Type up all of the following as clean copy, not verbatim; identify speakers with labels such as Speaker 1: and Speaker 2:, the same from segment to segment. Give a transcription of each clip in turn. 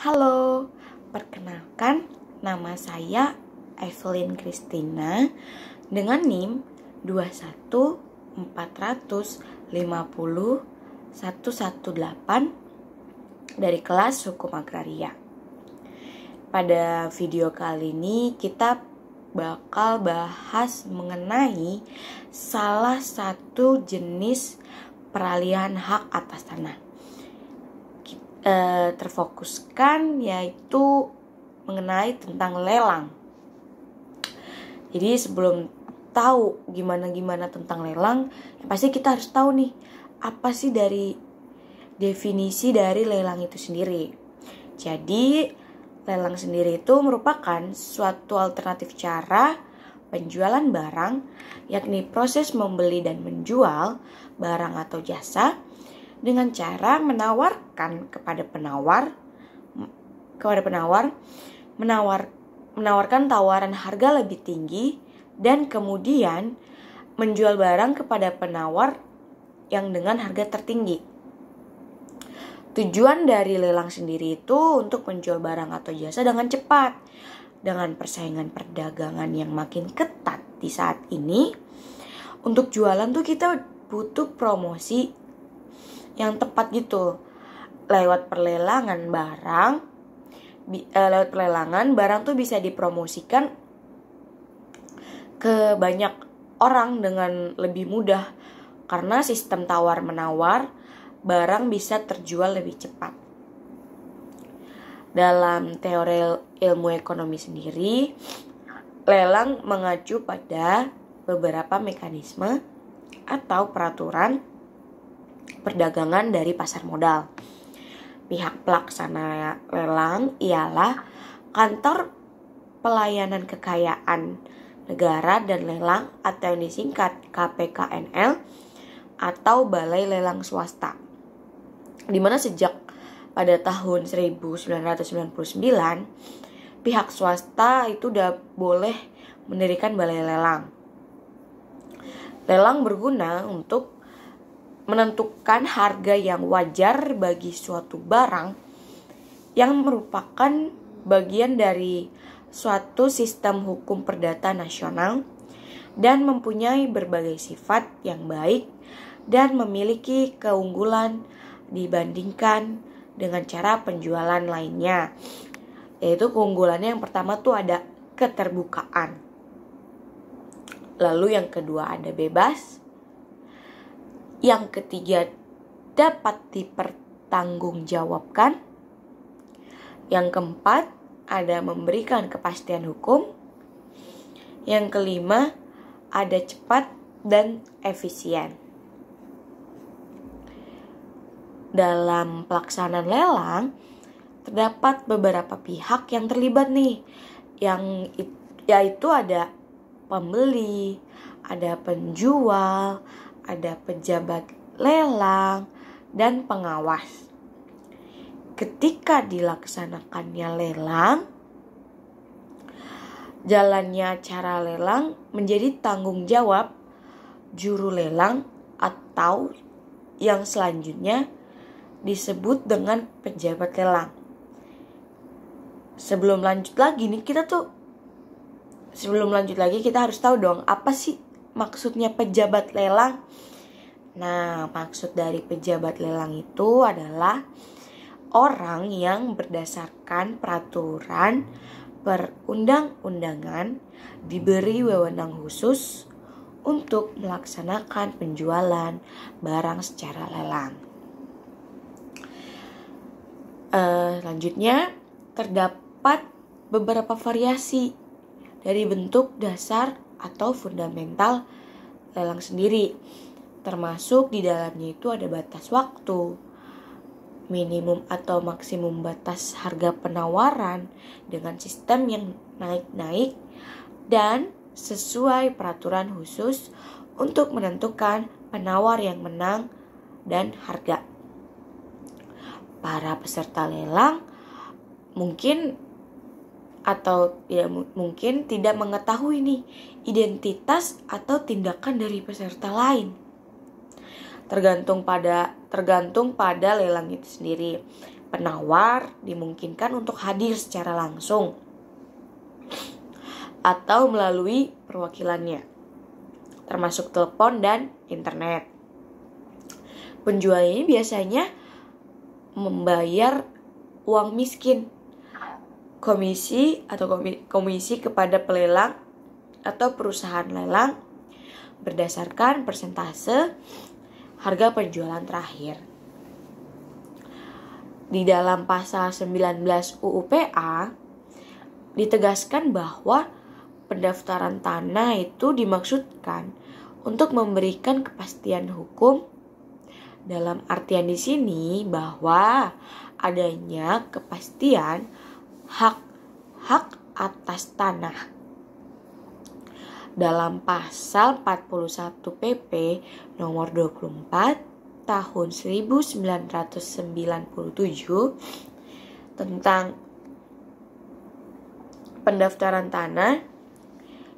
Speaker 1: Halo, perkenalkan nama saya Evelyn Christina dengan NIM 214050118 dari kelas Hukum Agraria. Pada video kali ini kita bakal bahas mengenai salah satu jenis peralihan hak atas tanah. Terfokuskan yaitu mengenai tentang lelang. Jadi sebelum tahu gimana tentang lelang, pasti kita harus tahu nih apa sih dari definisi dari lelang itu sendiri. Jadi lelang sendiri itu merupakan suatu alternatif cara penjualan barang, yakni proses membeli dan menjual barang atau jasa dengan cara menawarkan menawarkan tawaran harga lebih tinggi dan kemudian menjual barang kepada penawar yang dengan harga tertinggi. Tujuan dari lelang sendiri itu untuk menjual barang atau jasa dengan cepat. Dengan persaingan perdagangan yang makin ketat di saat ini, untuk jualan tuh kita butuh promosi yang tepat gitu. Lewat perlelangan barang tuh bisa dipromosikan ke banyak orang dengan lebih mudah karena sistem tawar menawar, barang bisa terjual lebih cepat. Dalam teori ilmu ekonomi sendiri, lelang mengacu pada beberapa mekanisme atau peraturan perdagangan dari pasar modal. Pihak pelaksana lelang ialah Kantor Pelayanan Kekayaan Negara dan Lelang atau yang disingkat KPKNL atau Balai Lelang Swasta. Di mana sejak pada tahun 1999 pihak swasta itu udah boleh mendirikan balai lelang. Lelang berguna untuk menentukan harga yang wajar bagi suatu barang yang merupakan bagian dari suatu sistem hukum perdata nasional dan mempunyai berbagai sifat yang baik dan memiliki keunggulan dibandingkan dengan cara penjualan lainnya. Yaitu keunggulannya yang pertama tuh ada keterbukaan. Lalu yang kedua ada bebas. Yang ketiga dapat dipertanggungjawabkan. Yang keempat ada memberikan kepastian hukum. Yang kelima ada cepat dan efisien. Dalam pelaksanaan lelang terdapat beberapa pihak yang terlibat nih, yaitu ada pembeli, ada penjual, ada pejabat lelang, dan pengawas. Ketika dilaksanakannya lelang, jalannya acara lelang menjadi tanggung jawab juru lelang atau yang selanjutnya disebut dengan pejabat lelang. Sebelum lanjut lagi kita harus tahu dong apa sih maksudnya pejabat lelang. Nah, maksud dari pejabat lelang itu adalah orang yang berdasarkan peraturan perundang-undangan diberi wewenang khusus untuk melaksanakan penjualan barang secara lelang. Selanjutnya terdapat beberapa variasi dari bentuk dasar atau fundamental lelang sendiri, termasuk di dalamnya itu ada batas waktu, minimum atau maksimum batas harga penawaran dengan sistem yang naik-naik dan sesuai peraturan khusus untuk menentukan penawar yang menang dan harga. Para peserta lelang mungkin tidak mengetahui nih identitas atau tindakan dari peserta lain. Tergantung pada lelang itu sendiri. penawar dimungkinkan untuk hadir secara langsung atau melalui perwakilannya, termasuk telepon dan internet. Penjual ini biasanya membayar uang miskin, komisi kepada pelelang atau perusahaan lelang berdasarkan persentase harga penjualan terakhir. Di dalam pasal 19 UU PA ditegaskan bahwa pendaftaran tanah itu dimaksudkan untuk memberikan kepastian hukum, dalam artian di sini bahwa adanya kepastian hak atas tanah. Dalam pasal 41 PP nomor 24 tahun 1997 tentang pendaftaran tanah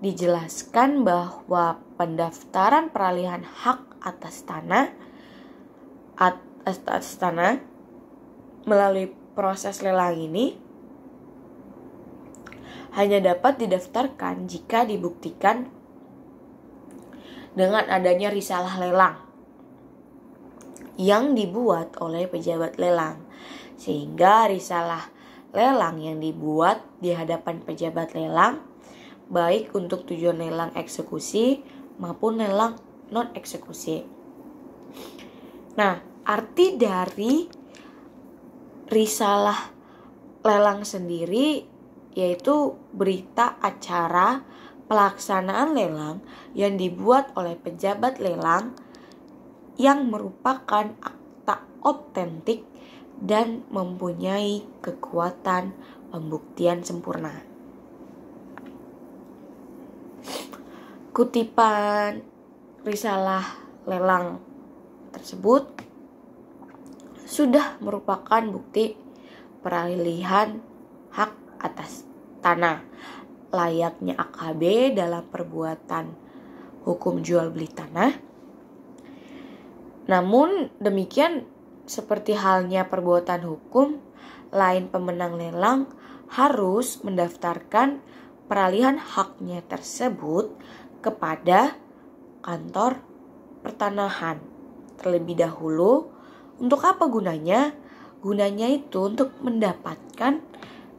Speaker 1: dijelaskan bahwa pendaftaran peralihan hak atas tanah melalui proses lelang ini hanya dapat didaftarkan jika dibuktikan dengan adanya risalah lelang yang dibuat oleh pejabat lelang, sehingga risalah lelang yang dibuat di hadapan pejabat lelang baik untuk tujuan lelang eksekusi maupun lelang non eksekusi. Nah, arti dari risalah lelang sendiri yaitu berita acara pelaksanaan lelang yang dibuat oleh pejabat lelang yang merupakan akta otentik dan mempunyai kekuatan pembuktian sempurna. Kutipan risalah lelang tersebut sudah merupakan bukti peralihan hak atas tanah layaknya AKB dalam perbuatan hukum jual beli tanah. Namun demikian, seperti halnya perbuatan hukum lain, pemenang lelang harus mendaftarkan peralihan haknya tersebut kepada kantor pertanahan terlebih dahulu. Untuk apa gunanya? Gunanya itu untuk mendapatkan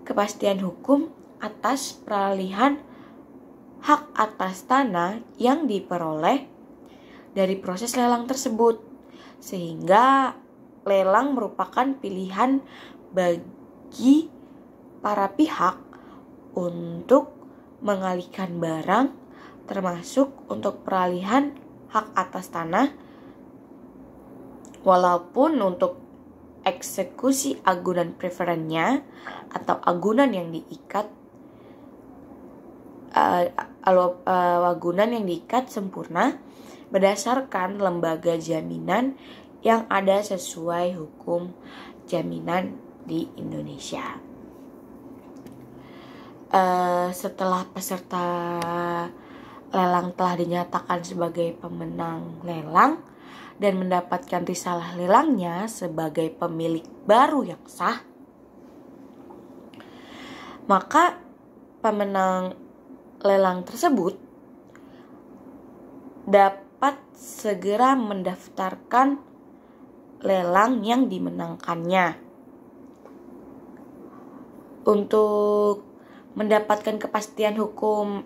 Speaker 1: kepastian hukum atas peralihan hak atas tanah yang diperoleh dari proses lelang tersebut, sehingga lelang merupakan pilihan bagi para pihak untuk mengalihkan barang, termasuk untuk peralihan hak atas tanah, walaupun untuk eksekusi agunan preferennya atau agunan yang diikat sempurna berdasarkan lembaga jaminan yang ada sesuai hukum jaminan di Indonesia. Setelah peserta lelang telah dinyatakan sebagai pemenang lelang dan mendapatkan risalah lelangnya sebagai pemilik baru yang sah, maka pemenang lelang tersebut dapat segera mendaftarkan lelang yang dimenangkannya. Untuk mendapatkan kepastian hukum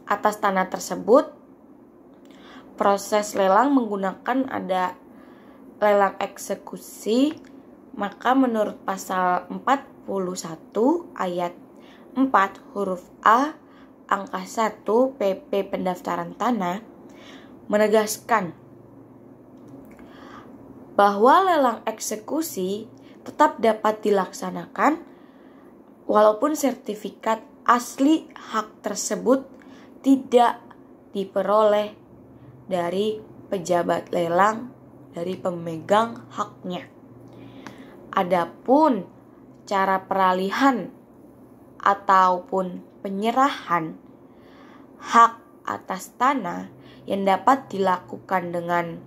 Speaker 1: atas tanah tersebut, proses lelang menggunakan ada lelang eksekusi, maka menurut pasal 41 ayat 4 huruf A angka 1 PP pendaftaran tanah menegaskan bahwa lelang eksekusi tetap dapat dilaksanakan walaupun sertifikat asli hak tersebut tidak diperoleh dari pejabat lelang dari pemegang haknya. Adapun cara peralihan ataupun penyerahan hak atas tanah yang dapat dilakukan dengan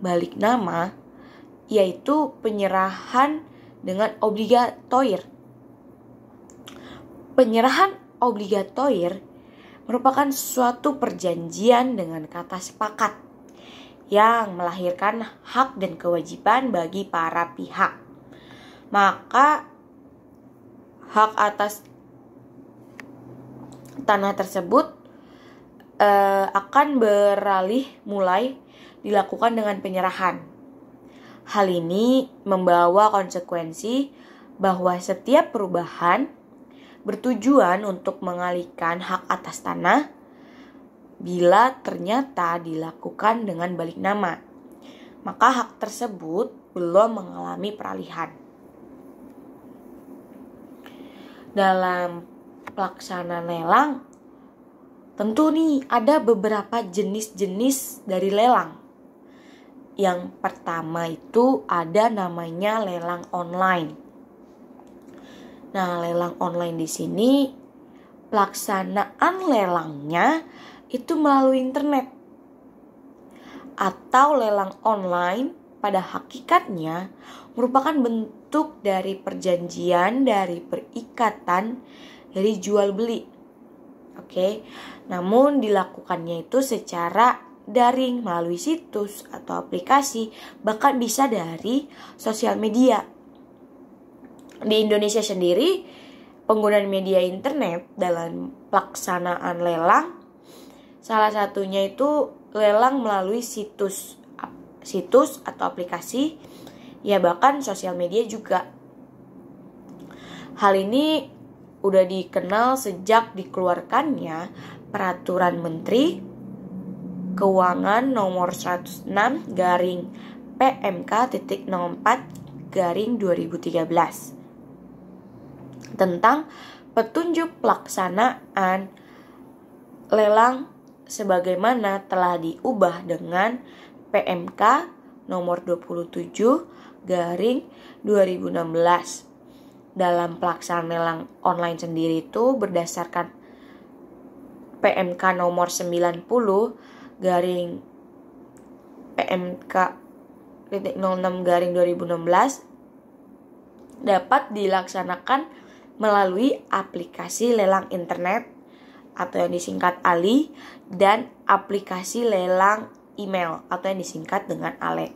Speaker 1: balik nama, yaitu penyerahan dengan obligatoir. Penyerahan obligatoir merupakan suatu perjanjian dengan kata sepakat yang melahirkan hak dan kewajiban bagi para pihak. Maka hak atas tanah tersebut akan beralih mulai dilakukan dengan penyerahan. Hal ini membawa konsekuensi bahwa setiap perubahan bertujuan untuk mengalihkan hak atas tanah bila ternyata dilakukan dengan balik nama, maka hak tersebut belum mengalami peralihan. Dalam pelaksanaan lelang, tentu nih ada beberapa jenis-jenis dari lelang. Yang pertama itu ada namanya lelang online. Nah, lelang online di sini pelaksanaan lelangnya itu melalui internet. Atau lelang online pada hakikatnya merupakan bentuk dari perjanjian dari perikatan dari jual beli. Oke. Namun dilakukannya itu secara daring melalui situs atau aplikasi, bahkan bisa dari sosial media. Di Indonesia sendiri, penggunaan media internet dalam pelaksanaan lelang salah satunya itu lelang melalui situs atau aplikasi, ya bahkan sosial media juga. Hal ini udah dikenal sejak dikeluarkannya Peraturan Menteri Keuangan nomor 106 garing PMK.04 garing 2013 tentang petunjuk pelaksanaan lelang sebagaimana telah diubah dengan PMK nomor 27 garing 2016. Dalam pelaksanaan lelang online sendiri itu berdasarkan PMK nomor 90 garing PMK 06 garing 2016 dapat dilaksanakan melalui aplikasi lelang internet atau yang disingkat ALI dan aplikasi lelang email atau yang disingkat dengan ALE.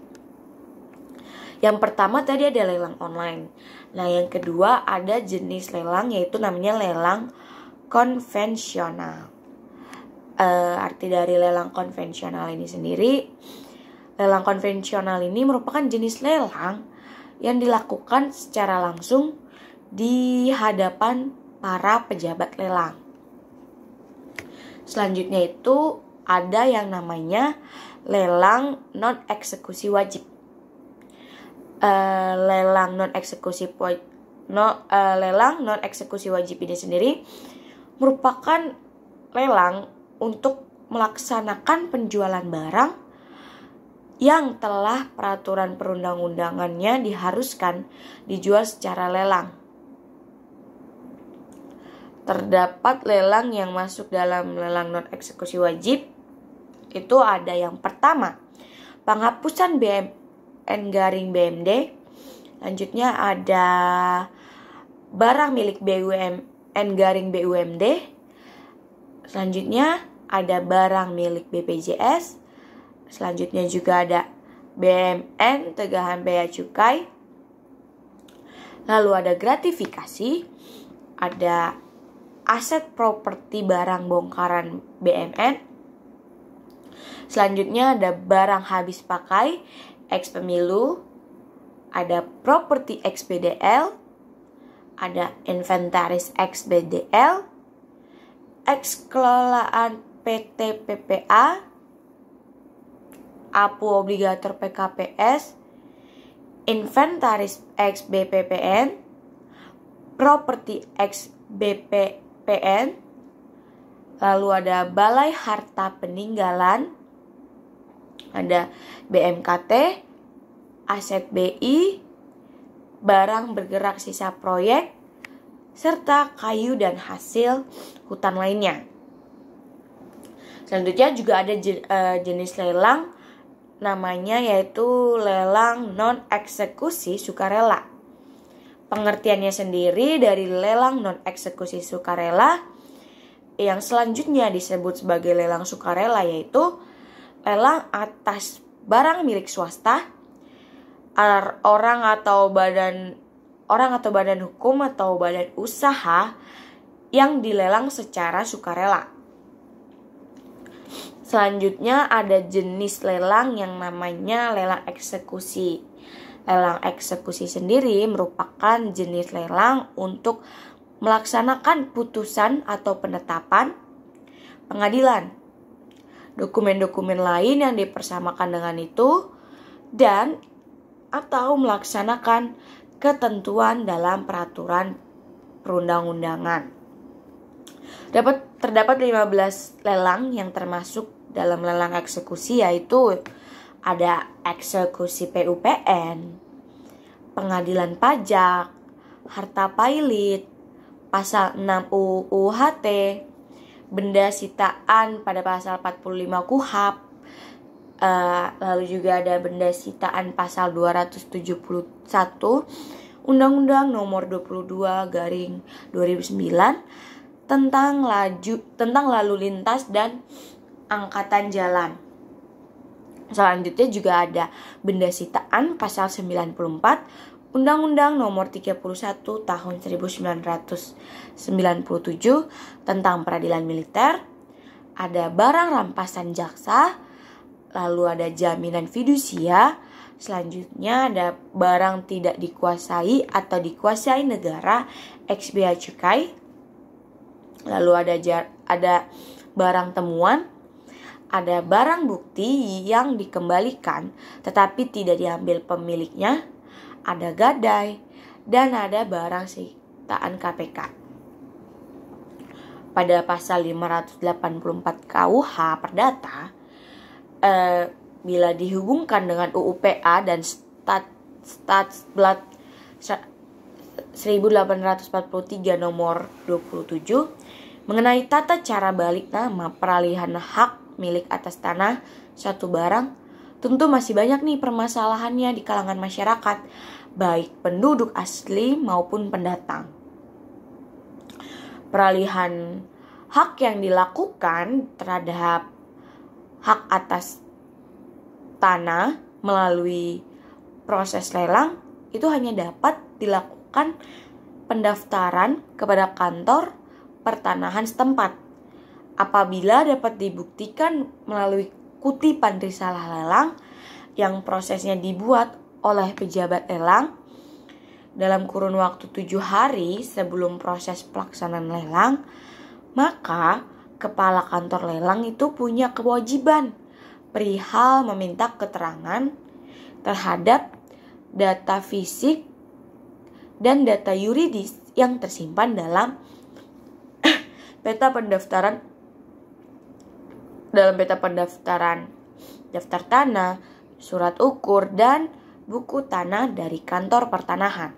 Speaker 1: Yang pertama tadi ada lelang online. Nah, yang kedua ada jenis lelang yaitu namanya lelang konvensional. Arti dari lelang konvensional ini sendiri, lelang konvensional ini merupakan jenis lelang yang dilakukan secara langsung di hadapan para pejabat lelang. Selanjutnya itu ada yang namanya lelang non-eksekusi wajib. Lelang non-eksekusi wajib ini sendiri merupakan lelang untuk melaksanakan penjualan barang yang telah peraturan perundang-undangannya diharuskan dijual secara lelang. Terdapat lelang yang masuk dalam lelang non-eksekusi wajib. Itu ada yang pertama, penghapusan BMN-BMD. Lanjutnya ada barang milik BUMN-BUMD. Selanjutnya ada barang milik BPJS. Selanjutnya juga ada BMN tegahan bea cukai. Lalu ada gratifikasi, ada aset properti barang bongkaran BMN. Selanjutnya ada barang habis pakai ex pemilu, ada properti ex BDL, ada inventaris ex BDL, ex kelolaan PT PPA, APU obligator PKPS, inventaris ex BPPN, properti ex BPPN, lalu ada balai harta peninggalan, ada BMKT, aset BI, barang bergerak sisa proyek, serta kayu dan hasil hutan lainnya. Selanjutnya juga ada jenis lelang namanya yaitu lelang non-eksekusi sukarela. Pengertiannya sendiri dari lelang non-eksekusi sukarela yang selanjutnya disebut sebagai lelang sukarela, yaitu lelang atas barang milik swasta, orang atau badan hukum atau badan usaha yang dilelang secara sukarela. Selanjutnya ada jenis lelang yang namanya lelang eksekusi. Lelang eksekusi sendiri merupakan jenis lelang untuk melaksanakan putusan atau penetapan pengadilan, dokumen-dokumen lain yang dipersamakan dengan itu, dan atau melaksanakan ketentuan dalam peraturan perundang-undangan. Terdapat 15 lelang yang termasuk dalam lelang eksekusi, yaitu ada eksekusi PUPN, pengadilan pajak, harta pailit, pasal 6 UU HT, benda sitaan pada pasal 45 KUHP, lalu juga ada benda sitaan pasal 271 Undang-Undang Nomor 22/2009 tentang lalu lintas dan angkatan jalan. Selanjutnya juga ada benda sitaan pasal 94 Undang-Undang Nomor 31 Tahun 1997 tentang peradilan militer. Ada barang rampasan jaksa, lalu ada jaminan fidusia. Selanjutnya ada barang tidak dikuasai atau dikuasai negara ex bea cukai. Lalu ada barang temuan, ada barang bukti yang dikembalikan tetapi tidak diambil pemiliknya, ada gadai, dan ada barang sitaan KPK. Pada pasal 584 KUH Perdata, bila dihubungkan dengan UU PA dan Statsblad 1843 nomor 27 mengenai tata cara balik nama peralihan hak milik atas tanah suatu barang, tentu masih banyak nih permasalahannya di kalangan masyarakat, baik penduduk asli maupun pendatang. Peralihan hak yang dilakukan terhadap hak atas tanah melalui proses lelang itu hanya dapat dilakukan pendaftaran kepada kantor pertanahan setempat apabila dapat dibuktikan melalui kutipan risalah lelang yang prosesnya dibuat oleh pejabat lelang dalam kurun waktu 7 hari sebelum proses pelaksanaan lelang. Maka kepala kantor lelang itu punya kewajiban perihal meminta keterangan terhadap data fisik dan data yuridis yang tersimpan dalam peta pendaftaran, daftar tanah, surat ukur, dan buku tanah dari kantor pertanahan.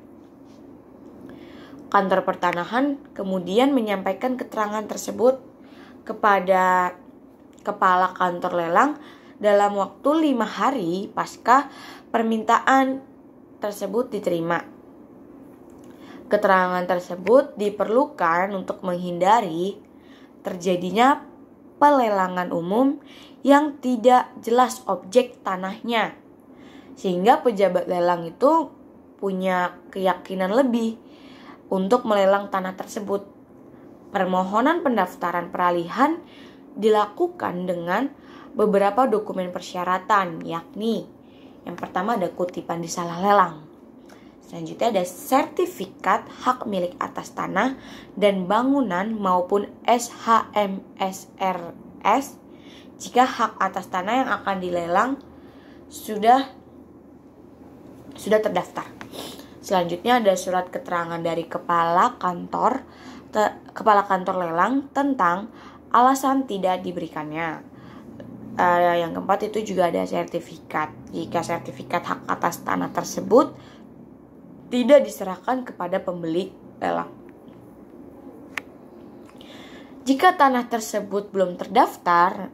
Speaker 1: Kantor pertanahan kemudian menyampaikan keterangan tersebut kepada kepala kantor lelang dalam waktu 5 hari pasca permintaan tersebut diterima. Keterangan tersebut diperlukan untuk menghindari terjadinya pelelangan umum yang tidak jelas objek tanahnya, sehingga pejabat lelang itu punya keyakinan lebih untuk melelang tanah tersebut. Permohonan pendaftaran peralihan dilakukan dengan beberapa dokumen persyaratan, yakni yang pertama ada kutipan risalah lelang. Selanjutnya ada sertifikat hak milik atas tanah dan bangunan maupun SHMSRS jika hak atas tanah yang akan dilelang sudah terdaftar. Selanjutnya ada surat keterangan dari kepala kantor lelang tentang alasan tidak diberikannya. Yang keempat itu juga ada sertifikat. Jika sertifikat hak atas tanah tersebut tidak diserahkan kepada pembeli lelang. Jika tanah tersebut belum terdaftar,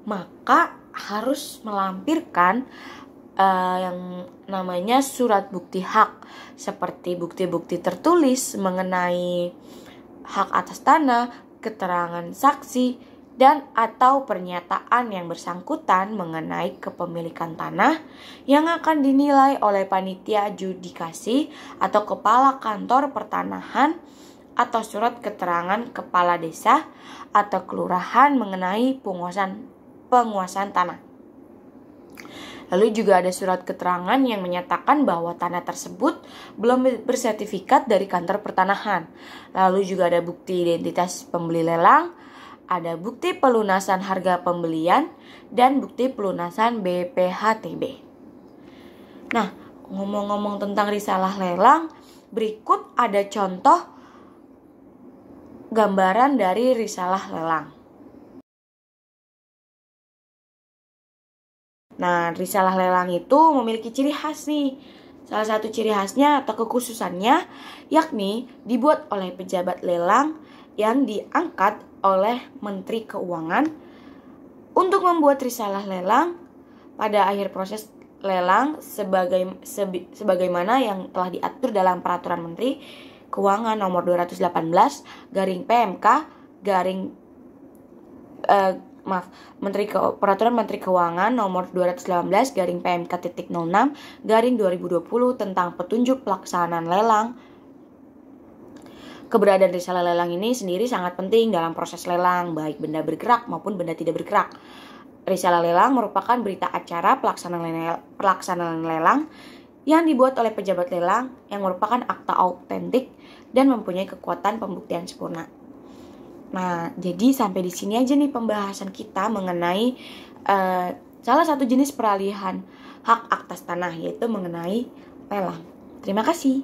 Speaker 1: maka harus melampirkan yang namanya surat bukti hak, seperti bukti-bukti tertulis mengenai hak atas tanah, keterangan saksi, dan atau pernyataan yang bersangkutan mengenai kepemilikan tanah yang akan dinilai oleh panitia judikasi atau kepala kantor pertanahan, atau surat keterangan kepala desa atau kelurahan mengenai penguasaan tanah. Lalu juga ada surat keterangan yang menyatakan bahwa tanah tersebut belum bersertifikat dari kantor pertanahan. Lalu juga ada bukti identitas pembeli lelang, ada bukti pelunasan harga pembelian, dan bukti pelunasan BPHTB. Nah, ngomong-ngomong tentang risalah lelang, berikut ada contoh gambaran dari risalah lelang. Nah, risalah lelang itu memiliki ciri khas nih. Salah satu ciri khasnya atau kekhususannya yakni dibuat oleh pejabat lelang yang diangkat oleh Menteri Keuangan untuk membuat risalah lelang pada akhir proses lelang sebagaimana yang telah diatur dalam Peraturan Menteri Keuangan nomor 218 PMK Peraturan Menteri Keuangan nomor 218 PMK.06 2020 tentang petunjuk pelaksanaan lelang. Keberadaan risalah lelang ini sendiri sangat penting dalam proses lelang, baik benda bergerak maupun benda tidak bergerak. Risalah lelang merupakan berita acara pelaksanaan lelang yang dibuat oleh pejabat lelang yang merupakan akta autentik dan mempunyai kekuatan pembuktian sempurna. Nah, jadi sampai di sini aja nih pembahasan kita mengenai salah satu jenis peralihan hak atas tanah, yaitu mengenai lelang. Terima kasih.